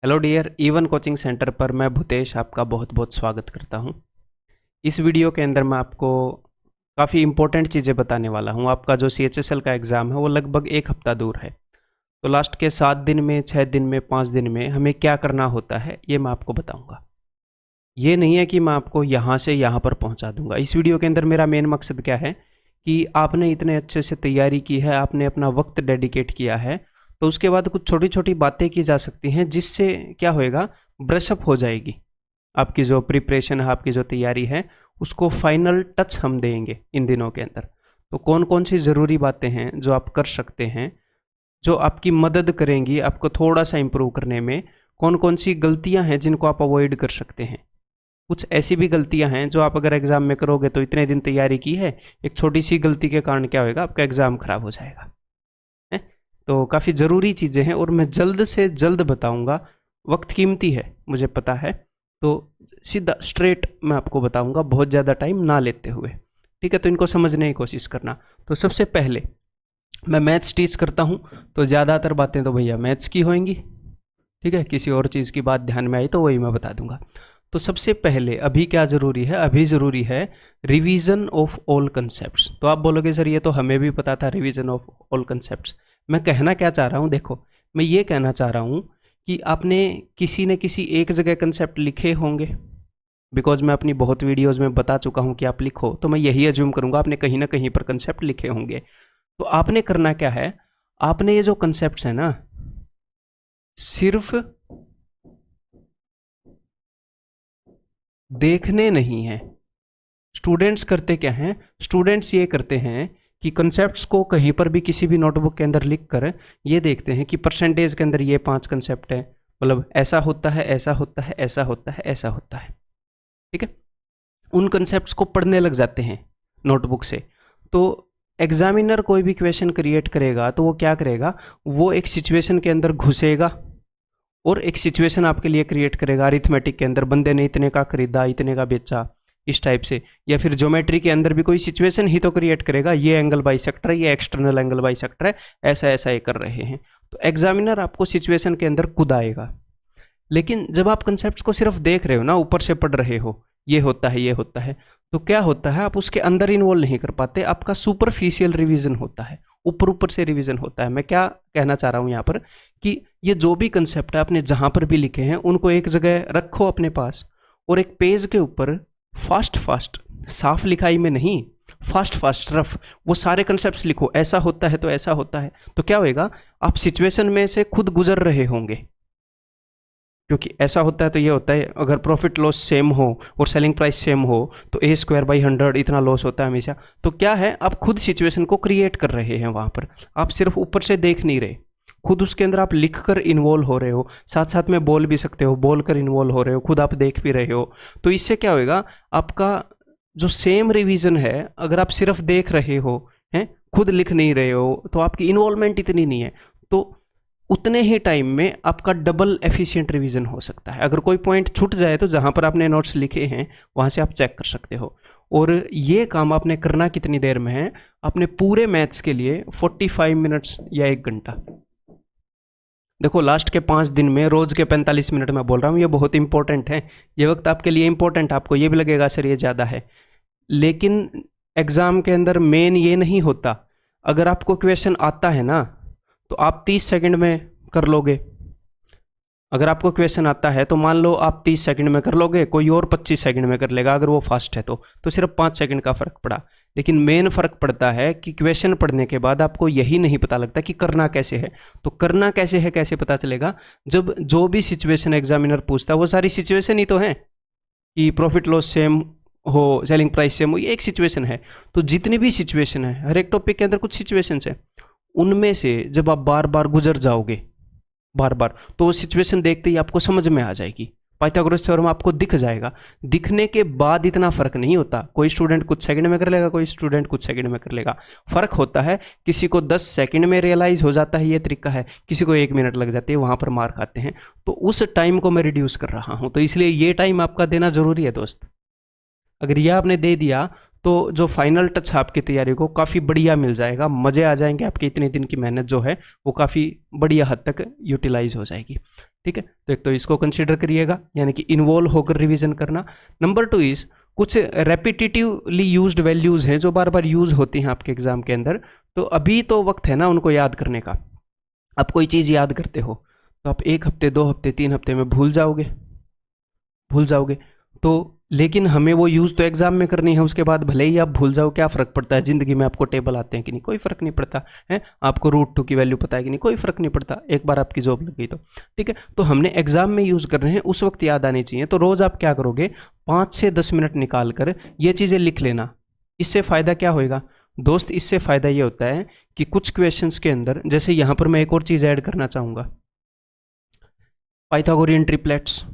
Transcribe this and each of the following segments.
Hello dear even coaching centre पर मैं भूतेश आपका बहुत बहुत स्वागत करता हूं। इस वीडियो के अंदर मैं आपको काफ़ी इंपॉर्टेंट चीज़ें बताने वाला हूं। आपका जो CHSL का एग्ज़ाम है वो लगभग एक हफ्ता दूर है। तो लास्ट के 7 दिन में, 6 दिन में, 5 दिन में हमें क्या करना होता है ये मैं आपको बताऊंगा। ये नहीं है कि मैं आपको यहाँ से यहाँ पर पहुँचा दूंगा। इस वीडियो के अंदर मेरा मेन मकसद क्या है कि आपने इतने अच्छे से तैयारी की है, आपने अपना वक्त डेडिकेट किया है, तो उसके बाद कुछ छोटी छोटी बातें की जा सकती हैं जिससे क्या होएगा, ब्रशअप हो जाएगी आपकी जो प्रिपरेशन है, आपकी जो तैयारी है, उसको फाइनल टच हम देंगे इन दिनों के अंदर। तो कौन कौन सी ज़रूरी बातें हैं जो आप कर सकते हैं, जो आपकी मदद करेंगी आपको थोड़ा सा इम्प्रूव करने में। कौन कौन सी गलतियां हैं जिनको आप अवॉइड कर सकते हैं। कुछ ऐसी भी गलतियां हैं जो आप अगर एग्ज़ाम में करोगे तो इतने दिन तैयारी की है, एक छोटी सी गलती के कारण क्या होएगा, आपका एग्ज़ाम खराब हो जाएगा है। तो काफ़ी ज़रूरी चीज़ें हैं और मैं जल्द से जल्द बताऊंगा। वक्त कीमती है मुझे पता है, तो सीधा स्ट्रेट मैं आपको बताऊंगा, बहुत ज़्यादा टाइम ना लेते हुए। ठीक है, तो इनको समझने की कोशिश करना। तो सबसे पहले मैं मैथ्स टीच करता हूँ, तो ज़्यादातर बातें तो भैया मैथ्स की होंगी। ठीक है, किसी और चीज़ की बात ध्यान में आई तो वही मैं बता दूंगा। तो सबसे पहले अभी क्या ज़रूरी है, अभी ज़रूरी है रिवीजन ऑफ ऑल कंसेप्ट्स। तो आप बोलोगे सर ये तो हमें भी पता था, रिवीजन ऑफ ऑल कंसेप्ट्स। मैं कहना क्या चाह रहा हूँ, देखो मैं ये कहना चाह रहा हूँ कि आपने किसी न किसी एक जगह कंसेप्ट लिखे होंगे, बिकॉज मैं अपनी बहुत वीडियोज़ में बता चुका हूँ कि आप लिखो, तो मैं यही अज्यूम करूँगा आपने कहीं ना कहीं पर कंसेप्ट लिखे होंगे। तो आपने करना क्या है, आपने ये जो कंसेप्ट्स है ना, सिर्फ देखने नहीं है। स्टूडेंट्स करते क्या हैं, स्टूडेंट्स ये करते हैं कि कंसेप्ट्स को कहीं पर भी किसी भी नोटबुक के अंदर लिख कर ये देखते हैं कि परसेंटेज के अंदर ये 5 कंसेप्ट है, मतलब ऐसा होता है, ऐसा होता है, ऐसा होता है, ऐसा होता है। ठीक है, उन कंसेप्ट्स को पढ़ने लग जाते हैं नोटबुक से। तो एग्जामिनर कोई भी क्वेश्चन क्रिएट करेगा तो वो क्या करेगा, वो एक सिचुएशन के अंदर घुसेगा और एक सिचुएशन आपके लिए क्रिएट करेगा। अरिथमेटिक के अंदर बंदे ने इतने का खरीदा, इतने का बेचा, इस टाइप से। या फिर ज्योमेट्री के अंदर भी कोई सिचुएशन ही तो क्रिएट करेगा, ये एंगल बाइसेक्टर है, ये एक्सटर्नल एंगल बाइसेक्टर है, ऐसा ऐसा ये कर रहे हैं। तो एग्जामिनर आपको सिचुएशन के अंदर कुदाएगा। लेकिन जब आप कंसेप्ट को सिर्फ देख रहे हो ना, ऊपर से पढ़ रहे हो, ये होता है, ये होता है, तो क्या होता है, आप उसके अंदर इन्वॉल्व नहीं कर पाते। आपका सुपरफिशियल रिवीजन होता है, ऊपर ऊपर से रिवीजन होता है। मैं क्या कहना चाह रहा हूँ यहाँ पर कि ये जो भी कंसेप्ट है आपने जहाँ पर भी लिखे हैं उनको एक जगह रखो अपने पास, और एक पेज के ऊपर फास्ट फास्ट, साफ लिखाई में नहीं, फास्ट फास्ट रफ वो सारे कंसेप्ट्स लिखो। ऐसा होता है तो ऐसा होता है, तो क्या होएगा, आप सिचुएशन में से खुद गुजर रहे होंगे। क्योंकि ऐसा होता है तो ये होता है, अगर प्रॉफिट लॉस सेम हो और सेलिंग प्राइस सेम हो तो A²/100 इतना लॉस होता है हमेशा। तो क्या है, आप खुद सिचुएशन को क्रिएट कर रहे हैं वहाँ पर, आप सिर्फ ऊपर से देख नहीं रहे, खुद उसके अंदर आप लिख कर इन्वॉल्व हो रहे हो, साथ साथ में बोल भी सकते हो, बोल कर इन्वॉल्व हो रहे हो, खुद आप देख भी रहे हो। तो इससे क्या होएगा, आपका जो सेम रिवीजन है, अगर आप सिर्फ देख रहे हो हैं, खुद लिख नहीं रहे हो, तो आपकी इन्वॉल्वमेंट इतनी नहीं है, तो उतने ही टाइम में आपका डबल एफिशिएंट रिवीजन हो सकता है। अगर कोई पॉइंट छूट जाए तो जहाँ पर आपने नोट्स लिखे हैं वहाँ से आप चेक कर सकते हो। और ये काम आपने करना कितनी देर में है, आपने पूरे मैथ्स के लिए 45 मिनट्स या 1 घंटा। देखो लास्ट के 5 दिन में रोज़ के 45 मिनट में बोल रहा हूँ, ये बहुत इंपॉर्टेंट है, ये वक्त आपके लिए इंपॉर्टेंट। आपको ये भी लगेगा सर ये ज़्यादा है, लेकिन एग्ज़ाम के अंदर मेन ये नहीं होता। अगर आपको क्वेश्चन आता है ना तो आप 30 सेकंड में कर लोगे। अगर आपको क्वेश्चन आता है तो मान लो आप 30 सेकंड में कर लोगे, कोई और 25 सेकंड में कर लेगा अगर वो फास्ट है तो सिर्फ 5 सेकंड का फ़र्क पड़ा। लेकिन मेन फ़र्क पड़ता है कि क्वेश्चन पढ़ने के बाद आपको यही नहीं पता लगता कि करना कैसे है। तो करना कैसे है कैसे पता चलेगा, जब जो भी सिचुएशन एग्जामिनर पूछता है वो सारी सिचुएशन ही तो है कि प्रॉफिट लॉस सेम हो, सेलिंग प्राइस सेम हो, ये एक सिचुएशन है। तो जितनी भी सिचुएशन है, हर एक टॉपिक के अंदर कुछ सिचुएशंस है, उनमें से जब आप बार बार गुजर जाओगे बार बार, तो वो सिचुएशन देखते ही आपको समझ में आ जाएगी, पाइथागोरस थ्योरम आपको दिख जाएगा। दिखने के बाद इतना फर्क नहीं होता, कोई स्टूडेंट कुछ सेकंड में कर लेगा, कोई स्टूडेंट कुछ सेकंड में कर लेगा। फर्क होता है, किसी को 10 सेकंड में रियलाइज हो जाता है ये तरीका है, किसी को 1 मिनट लग जाती है, वहां पर मार खाते हैं। तो उस टाइम को मैं रिड्यूस कर रहा हूं, तो इसलिए ये टाइम आपका देना जरूरी है दोस्त। अगर ये आपने दे दिया तो जो फाइनल टच आपकी तैयारी को काफ़ी बढ़िया मिल जाएगा, मज़े आ जाएंगे, आपकी इतने दिन की मेहनत जो है वो काफ़ी बढ़िया हद तक यूटिलाइज हो जाएगी। ठीक है, तो एक तो इसको कंसिडर करिएगा, यानी कि इन्वॉल्व होकर रिवीजन करना। नंबर 2 इज कुछ रेपिटेटिवली यूज्ड वैल्यूज़ हैं जो बार बार यूज़ होती हैं आपके एग्जाम के अंदर, तो अभी तो वक्त है ना उनको याद करने का। आप कोई चीज़ याद करते हो तो आप 1 हफ्ते 2 हफ्ते 3 हफ्ते में भूल जाओगे तो, लेकिन हमें वो यूज़ तो एग्जाम में करनी है, उसके बाद भले ही आप भूल जाओ, क्या फ़र्क पड़ता है, ज़िंदगी में आपको टेबल आते हैं कि नहीं, कोई फ़र्क नहीं पड़ता है, आपको √2 की वैल्यू पता है कि नहीं, कोई फ़र्क नहीं पड़ता, एक बार आपकी जॉब लग गई तो। ठीक है, तो हमने एग्जाम में यूज़ कर रहे हैं, उस वक्त याद आनी चाहिए। तो रोज़ आप क्या करोगे, 5 से 10 मिनट निकाल कर ये चीज़ें लिख लेना। इससे फ़ायदा क्या होएगा दोस्त, इससे फ़ायदा ये होता है कि कुछ क्वेश्चंस के अंदर, जैसे यहाँ पर मैं एक और चीज़ ऐड करना चाहूँगा, पाइथागोरियन ट्रिपलेट्स,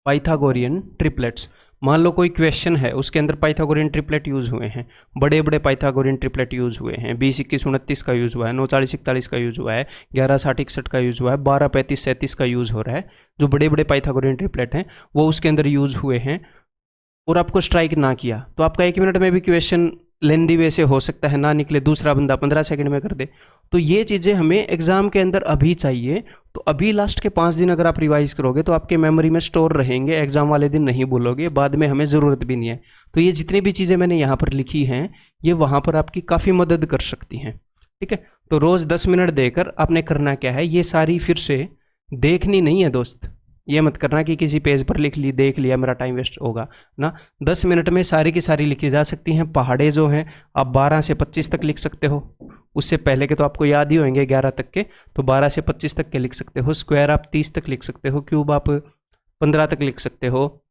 पाइथागोरियन ट्रिपलेट्स। मान लो कोई क्वेश्चन है, उसके अंदर पाइथागोरियन ट्रिपलेट यूज़ हुए हैं, बड़े बड़े पाइथागोरियन ट्रिपलेट यूज़ हुए हैं, 20 21 29 का यूज़ हुआ है, 9 40 41 का यूज़ हुआ है, 11 60 61 का यूज़ हुआ है, 12 35 37 का यूज़ हो रहा है। जो बड़े बड़े पाइथागोरियन ट्रिपलेट हैं वो उसके अंदर यूज़ हुए हैं और आपको स्ट्राइक ना किया तो आपका 1 मिनट में भी क्वेश्चन लेंदी वे से हो सकता है ना निकले, दूसरा बंदा 15 सेकंड में कर दे। तो ये चीज़ें हमें एग्जाम के अंदर अभी चाहिए, तो अभी लास्ट के 5 दिन अगर आप रिवाइज करोगे तो आपके मेमोरी में स्टोर रहेंगे, एग्जाम वाले दिन नहीं भूलोगे, बाद में हमें ज़रूरत भी नहीं है। तो ये जितनी भी चीज़ें मैंने यहाँ पर लिखी हैं ये वहाँ पर आपकी काफ़ी मदद कर सकती हैं। ठीक है, तो रोज़ 10 मिनट देकर आपने करना क्या है, ये सारी फिर से देखनी नहीं है दोस्त, ये मत करना कि किसी पेज पर लिख ली, देख लिया, मेरा टाइम वेस्ट होगा ना। 10 मिनट में सारी की सारी लिखी जा सकती हैं। पहाड़े जो हैं आप 12 से 25 तक लिख सकते हो, उससे पहले के तो आपको याद ही होंगे 11 तक के, तो 12 से 25 तक के लिख सकते हो। स्क्वायर आप 30 तक लिख सकते हो, क्यूब आप 15 तक लिख सकते हो,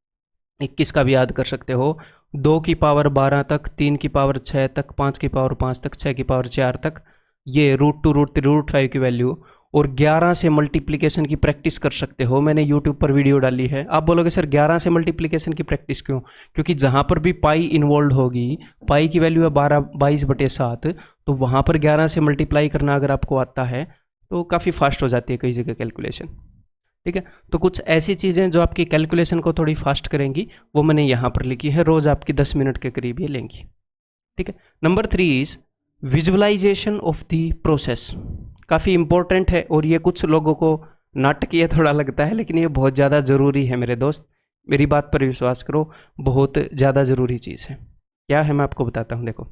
21 का भी याद कर सकते हो, 2 की पावर 12 तक, 3 की पावर 6 तक, 5 की पावर 5 तक, 6 की पावर 4 तक, ये √2 √3 √5 की वैल्यू, और 11 से मल्टीप्लिकेशन की प्रैक्टिस कर सकते हो। मैंने यूट्यूब पर वीडियो डाली है। आप बोलोगे सर 11 से मल्टीप्लिकेशन की प्रैक्टिस क्यों? क्योंकि जहाँ पर भी पाई इन्वॉल्व होगी, पाई की वैल्यू है 22/7, तो वहाँ पर 11 से मल्टीप्लाई करना अगर आपको आता है तो काफ़ी फास्ट हो जाती है कई जगह कैलकुलेशन। ठीक है, तो कुछ ऐसी चीज़ें जो आपकी कैलकुलेशन को थोड़ी फास्ट करेंगी वो मैंने यहाँ पर लिखी है, रोज़ आपकी 10 मिनट के करीब ये लेंगी। ठीक है, number 3 is visualisation of the process. काफ़ी इंपॉर्टेंट है और ये कुछ लोगों को नाटकीय थोड़ा लगता है, लेकिन ये बहुत ज़्यादा ज़रूरी है मेरे दोस्त, मेरी बात पर विश्वास करो, बहुत ज़्यादा ज़रूरी चीज़ है। क्या है मैं आपको बताता हूँ। देखो,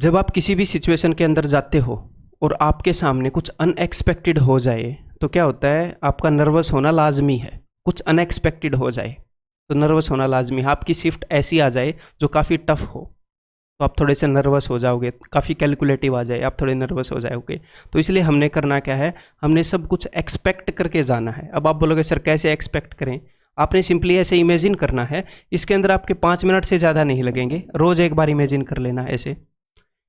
जब आप किसी भी सिचुएशन के अंदर जाते हो और आपके सामने कुछ अनएक्सपेक्टेड हो जाए तो क्या होता है, आपका नर्वस होना लाजमी है। कुछ अनएक्सपेक्टेड हो जाए तो नर्वस होना लाजमी है। आपकी शिफ्ट ऐसी आ जाए जो काफ़ी टफ हो तो आप थोड़े से नर्वस हो जाओगे, काफ़ी कैलकुलेटिव आ जाए आप थोड़े नर्वस हो जाओगे। तो इसलिए हमने करना क्या है, हमने सब कुछ एक्सपेक्ट करके जाना है। अब आप बोलोगे सर कैसे एक्सपेक्ट करें? आपने सिंपली ऐसे इमेजिन करना है, इसके अंदर आपके 5 मिनट से ज़्यादा नहीं लगेंगे। रोज़ एक बार इमेजिन कर लेना ऐसे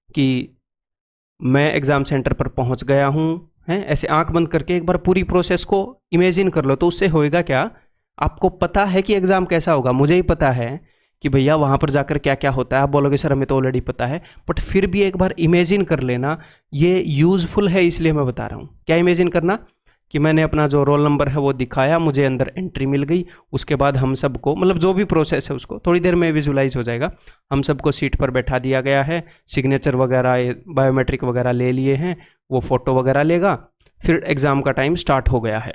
कि मैं एग्ज़ाम सेंटर पर पहुंच गया हूं, हैं, ऐसे आंख बंद करके एक बार पूरी प्रोसेस को इमेजिन कर लो। तो उससे होएगा क्या, आपको पता है कि एग्ज़ाम कैसा होगा। मुझे ही पता है कि भैया वहाँ पर जाकर क्या क्या होता है। आप बोलोगे सर हमें तो ऑलरेडी पता है, बट फिर भी एक बार इमेजिन कर लेना, ये यूज़फुल है इसलिए मैं बता रहा हूँ। क्या इमेजिन करना कि मैंने अपना जो रोल नंबर है वो दिखाया, मुझे अंदर एंट्री मिल गई, उसके बाद हम सबको, मतलब जो भी प्रोसेस है उसको थोड़ी देर में विजुलाइज हो जाएगा। हम सबको सीट पर बैठा दिया गया है, सिग्नेचर वगैरह बायोमेट्रिक वगैरह ले लिए हैं, वो फ़ोटो वगैरह लेगा, फिर एग्ज़ाम का टाइम स्टार्ट हो गया है।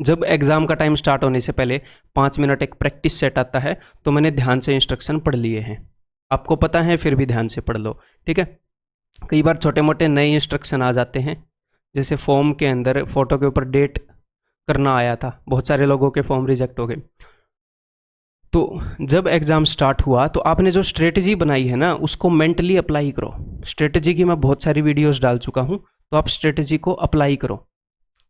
जब एग्ज़ाम का टाइम स्टार्ट होने से पहले 5 मिनट एक प्रैक्टिस सेट आता है, तो मैंने ध्यान से इंस्ट्रक्शन पढ़ लिए हैं। आपको पता है फिर भी ध्यान से पढ़ लो, ठीक है। कई बार छोटे मोटे नए इंस्ट्रक्शन आ जाते हैं, जैसे फॉर्म के अंदर फ़ोटो के ऊपर डेट करना आया था, बहुत सारे लोगों के फॉर्म रिजेक्ट हो गए। तो जब एग्ज़ाम स्टार्ट हुआ तो आपने जो स्ट्रेटजी बनाई है ना, उसको मेंटली अप्लाई करो। स्ट्रेटजी की मैं बहुत सारी वीडियोस डाल चुका हूँ, तो आप स्ट्रेटजी को अप्लाई करो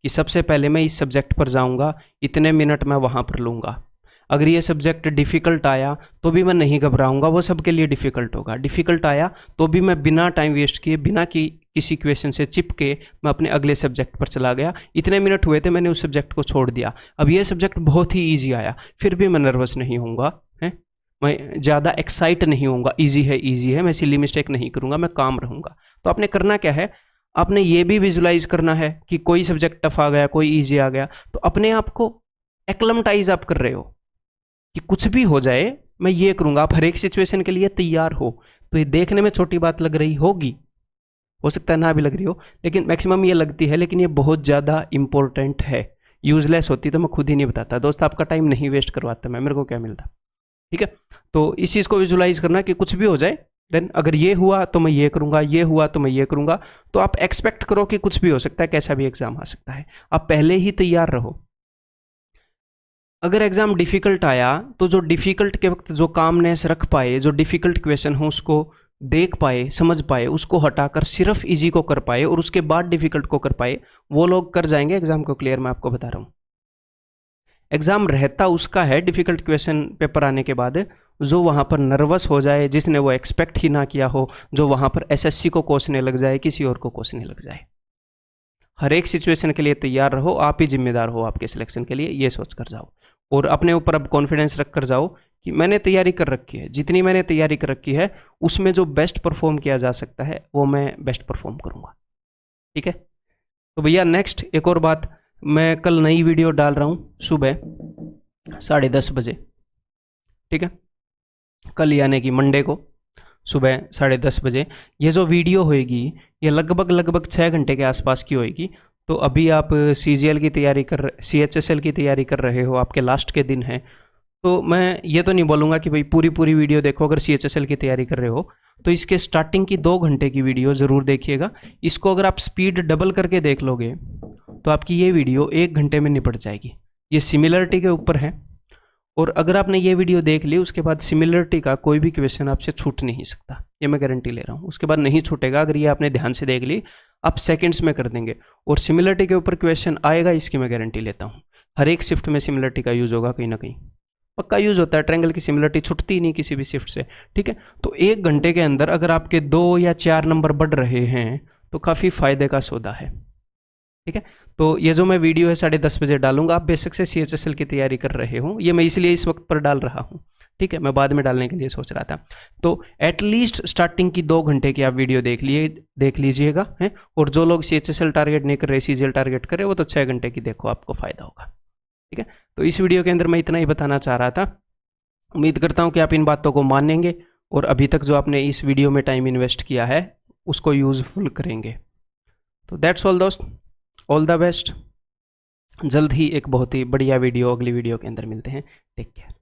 कि सबसे पहले मैं इस सब्जेक्ट पर जाऊँगा, इतने मिनट मैं वहाँ पर लूँगा। अगर ये सब्जेक्ट डिफ़िकल्ट आया तो भी मैं नहीं घबराऊंगा, वो सबके लिए डिफ़िकल्ट होगा। डिफ़िकल्ट आया तो भी मैं बिना टाइम वेस्ट किए, बिना किसी क्वेश्चन से चिपके मैं अपने अगले सब्जेक्ट पर चला गया। इतने मिनट हुए थे, मैंने उस सब्जेक्ट को छोड़ दिया। अब ये सब्जेक्ट बहुत ही ईजी आया, फिर भी मैं नर्वस नहीं होऊंगा, है, मैं ज़्यादा एक्साइट नहीं होऊंगा। ईजी है, मैं सिली मिस्टेक नहीं करूँगा, मैं काम रहूँगा। तो आपने करना क्या है, आपने ये भी विजुलाइज करना है कि कोई सब्जेक्ट टफ आ गया, कोई ईजी आ गया, तो अपने आप को एक्लमटाइज आप कर रहे हो कि कुछ भी हो जाए मैं ये करूंगा, आप हर एक सिचुएशन के लिए तैयार हो। तो ये देखने में छोटी बात लग रही होगी, हो सकता है ना भी लग रही हो, लेकिन मैक्सिमम ये लगती है, लेकिन ये बहुत ज़्यादा इंपॉर्टेंट है। यूजलेस होती तो मैं खुद ही नहीं बताता दोस्त, आपका टाइम नहीं वेस्ट करवाता मैं, मेरे को क्या मिलता। ठीक है, तो इस चीज़ को विजुलाइज करना कि कुछ भी हो जाए, देन अगर ये हुआ तो मैं ये करूंगा, ये हुआ तो मैं ये करूंगा। तो आप एक्सपेक्ट करो कि कुछ भी हो सकता है, कैसा भी एग्जाम आ सकता है, आप पहले ही तैयार रहो। अगर एग्जाम डिफिकल्ट आया तो जो डिफिकल्ट के वक्त जो कामनेस रख पाए, जो डिफिकल्ट क्वेश्चन हो उसको देख पाए, समझ पाए, उसको हटाकर सिर्फ इजी को कर पाए और उसके बाद डिफिकल्ट को कर पाए, वो लोग कर जाएंगे एग्जाम को क्लियर। मैं आपको बता रहा हूँ, एग्जाम रहता उसका है डिफिकल्ट क्वेश्चन पेपर आने के बाद, जो वहाँ पर नर्वस हो जाए, जिसने वो एक्सपेक्ट ही ना किया हो, जो वहाँ पर एसएससी को कोसने लग जाए, किसी और को कोसने लग जाए। हर एक सिचुएशन के लिए तैयार रहो, आप ही जिम्मेदार हो आपके सिलेक्शन के लिए, ये सोच कर जाओ। और अपने ऊपर अब कॉन्फिडेंस रख कर जाओ कि मैंने तैयारी कर रखी है, जितनी मैंने तैयारी कर रखी है उसमें जो बेस्ट परफॉर्म किया जा सकता है वो मैं बेस्ट परफॉर्म करूँगा। ठीक है, तो भैया नेक्स्ट एक और बात, मैं कल नई वीडियो डाल रहा हूँ सुबह 10:30 बजे। ठीक है, कल यानी कि मंडे को सुबह 10:30 बजे ये जो वीडियो होएगी ये लगभग 6 घंटे के आसपास की होएगी। तो अभी आप CGL की तैयारी कर, CHSL की तैयारी कर रहे हो, आपके लास्ट के दिन हैं, तो मैं ये तो नहीं बोलूँगा कि भाई पूरी वीडियो देखो। अगर CHSL की तैयारी कर रहे हो तो इसके स्टार्टिंग की 2 घंटे की वीडियो ज़रूर देखिएगा। इसको अगर आप स्पीड डबल करके देख लोगे तो आपकी ये वीडियो 1 घंटे में निपट जाएगी। ये सिमिलरिटी के ऊपर है, और अगर आपने ये वीडियो देख ली उसके बाद सिमिलरिटी का कोई भी क्वेश्चन आपसे छूट नहीं सकता, ये मैं गारंटी ले रहा हूँ। उसके बाद नहीं छूटेगा, अगर ये आपने ध्यान से देख ली आप सेकंड्स में कर देंगे। और सिमिलरिटी के ऊपर क्वेश्चन आएगा, इसकी मैं गारंटी लेता हूँ। हर एक शिफ्ट में सिमिलरिटी का यूज़ होगा, कहीं ना कहीं पक्का यूज़ होता है। ट्रायंगल की सिमिलरिटी छुटती ही नहीं किसी भी शिफ्ट से। ठीक है, तो 1 घंटे के अंदर अगर आपके 2 या 4 नंबर बढ़ रहे हैं तो काफ़ी फायदे का सौदा है। ठीक है, तो ये जो मैं वीडियो है 10:30 बजे डालूंगा, आप बेशक से CHSL की तैयारी कर रहे हो, ये मैं इसलिए इस वक्त पर डाल रहा हूँ। ठीक है, मैं बाद में डालने के लिए सोच रहा था। तो एटलीस्ट स्टार्टिंग की 2 घंटे की आप वीडियो देख लीजिएगा हैं। और जो लोग CHSL टारगेट नहीं कर रहे, CGL टारगेट कर रहे, वो तो 6 घंटे की देखो, आपको फायदा होगा। ठीक है, तो इस वीडियो के अंदर मैं इतना ही बताना चाह रहा था। उम्मीद करता हूँ कि आप इन बातों को मानेंगे और अभी तक जो आपने इस वीडियो में टाइम इन्वेस्ट किया है उसको यूजफुल करेंगे। तो दैट्स ऑल दोस्त, ऑल द बेस्ट। जल्द ही एक बहुत ही बढ़िया वीडियो अगली वीडियो के अंदर मिलते हैं। Take care.